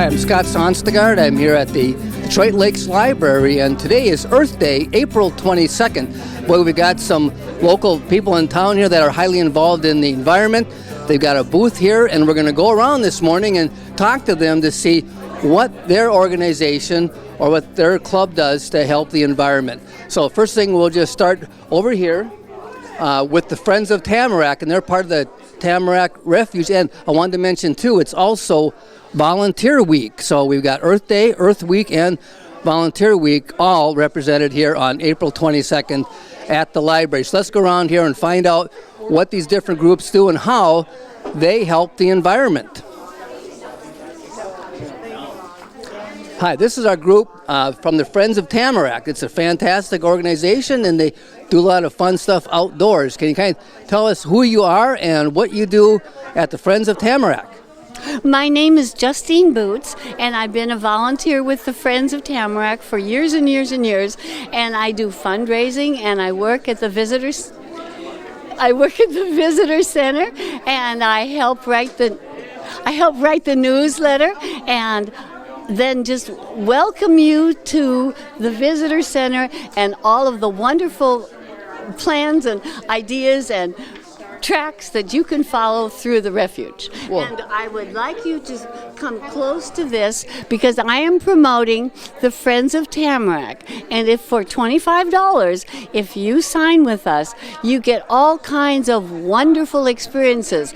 I'm Scott Sonstegard. I'm here at the Detroit Lakes Library, and today is Earth Day, April 22nd. Boy, we got some local people in town here that are highly involved in the environment. They've got a booth here, and we're going to go around this morning and talk to them to see what their organization or what their club does to help the environment. So first thing, we'll just start over here with the Friends of Tamarac, and they're part of the Tamarac Refuge. And I wanted to mention, too, it's also Volunteer Week. So we've got Earth Day, Earth Week, and Volunteer Week all represented here on April 22nd at the library. So let's go around here and find out what these different groups do and how they help the environment. Hi, this is our group from the Friends of Tamarac. It's a fantastic organization, and they do a lot of fun stuff outdoors. Can you kind of tell us who you are and what you do at the Friends of Tamarac? My name is Justine Boots, and I've been a volunteer with the Friends of Tamarac for years and years and years, and I do fundraising, and I work at the visitor center, and I help write the newsletter, and then just welcome you to the visitor center and all of the wonderful plans and ideas and tracks that you can follow through the refuge. Whoa. And I would like you to come close to this because I am promoting the Friends of Tamarac. And if for $25, if you sign with us, you get all kinds of wonderful experiences.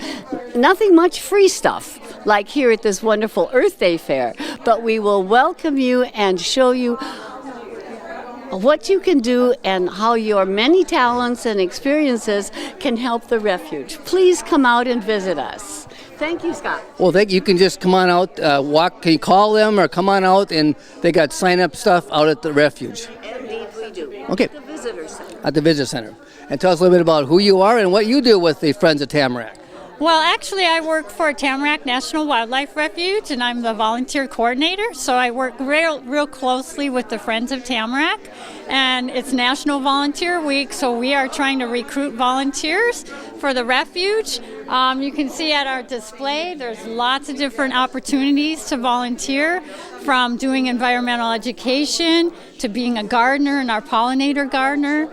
Nothing much free stuff like here at this wonderful Earth Day fair, but we will welcome you and show you what you can do and how your many talents and experiences can help the refuge. Please come out and visit us. Thank you, Scott. Well, thank you. You can just come on out, walk. Can you call them or come on out, and they got sign-up stuff out at the refuge. Indeed, we do. Okay. At the visitor center. At the visitor center. And tell us a little bit about who you are and what you do with the Friends of Tamarac. Well, actually, I work for Tamarac National Wildlife Refuge, and I'm the volunteer coordinator. So I work real closely with the Friends of Tamarac, and it's National Volunteer Week, so we are trying to recruit volunteers for the refuge. You can see at our display, there's lots of different opportunities to volunteer, from doing environmental education to being a gardener and our pollinator gardener.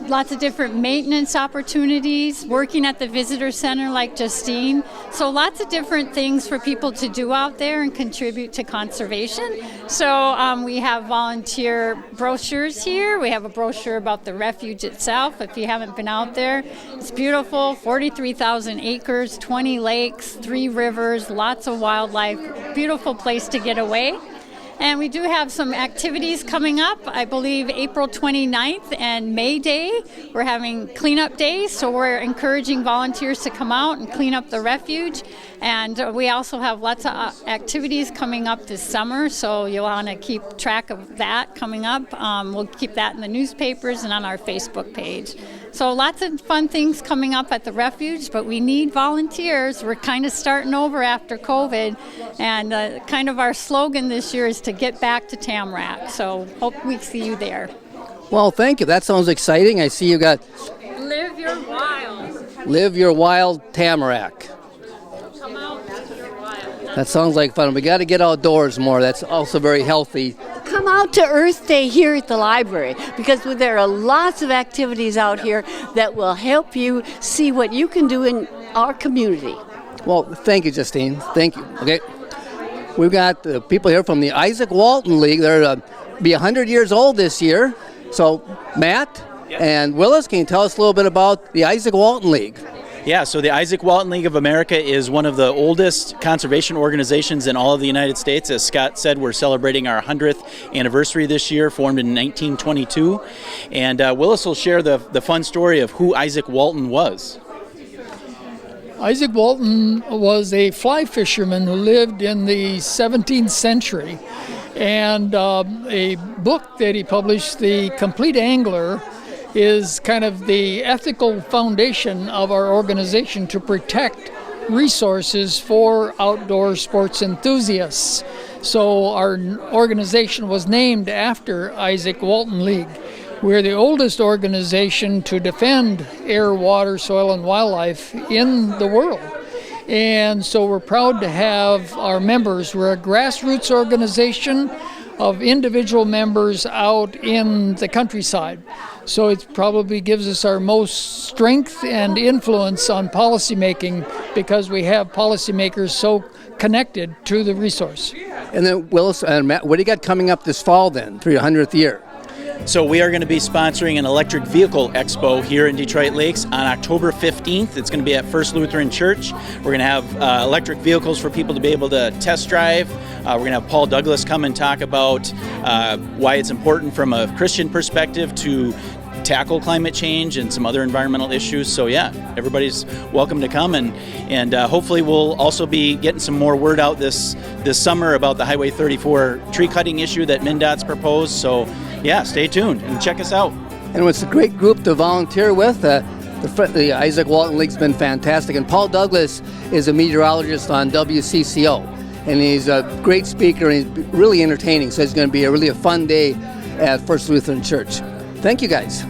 Lots of different maintenance opportunities, working at the visitor center like Justine. So lots of different things for people to do out there and contribute to conservation. So we have volunteer brochures here. We have a brochure about the refuge itself. If you haven't been out there, it's beautiful, 43,000 acres, 20 lakes, 3 rivers, lots of wildlife, beautiful place to get away. And we do have some activities coming up. I believe April 29th and May Day, we're having cleanup days, so we're encouraging volunteers to come out and clean up the refuge. And we also have lots of activities coming up this summer, so you'll want to keep track of that coming up. We'll keep that in the newspapers and on our Facebook page. So lots of fun things coming up at the refuge, but we need volunteers. We're kind of starting over after COVID, and kind of our slogan this year is to get back to Tamarac. So hope we see you there. Well, thank you. That sounds exciting. I see you got Live Your Wild. Live Your Wild Tamarac. Come out, live your wild. That sounds like fun. We got to get outdoors more. That's also very healthy. Come out to Earth Day here at the library because there are lots of activities out here that will help you see what you can do in our community. Well, thank you, Justine. Thank you. Okay. We've got people here from the Isaac Walton League. They're be 100 years old this year. So, Matt and Willis, can you tell us a little bit about the Isaac Walton League? Yeah, so the Isaac Walton League of America is one of the oldest conservation organizations in all of the United States. As Scott said, we're celebrating our 100th anniversary this year, formed in 1922. And Willis will share the fun story of who Isaac Walton was. Isaac Walton was a fly fisherman who lived in the 17th century. And a book that he published, The Complete Angler, is kind of the ethical foundation of our organization to protect resources for outdoor sports enthusiasts. So our organization was named after Isaac Walton League. We're the oldest organization to defend air, water, soil, and wildlife in the world. And so we're proud to have our members. We're a grassroots organization of individual members out in the countryside. So it probably gives us our most strength and influence on policymaking because we have policymakers so connected to the resource. And then, Willis and Matt, what do you got coming up this fall then for your 100th year? So we are going to be sponsoring an electric vehicle expo here in Detroit Lakes on October 15th. It's going to be at First Lutheran Church. We're going to have electric vehicles for people to be able to test drive. We're going to have Paul Douglas come and talk about why it's important from a Christian perspective to tackle climate change and some other environmental issues. So yeah, everybody's welcome to come, and hopefully we'll also be getting some more word out this summer about the Highway 34 tree cutting issue that MnDOT's proposed. So yeah, stay tuned and check us out. And it's a great group to volunteer with. The Isaac Walton League's been fantastic, and Paul Douglas is a meteorologist on WCCO, and he's a great speaker and he's really entertaining. So it's going to be really a fun day at First Lutheran Church. Thank you, guys.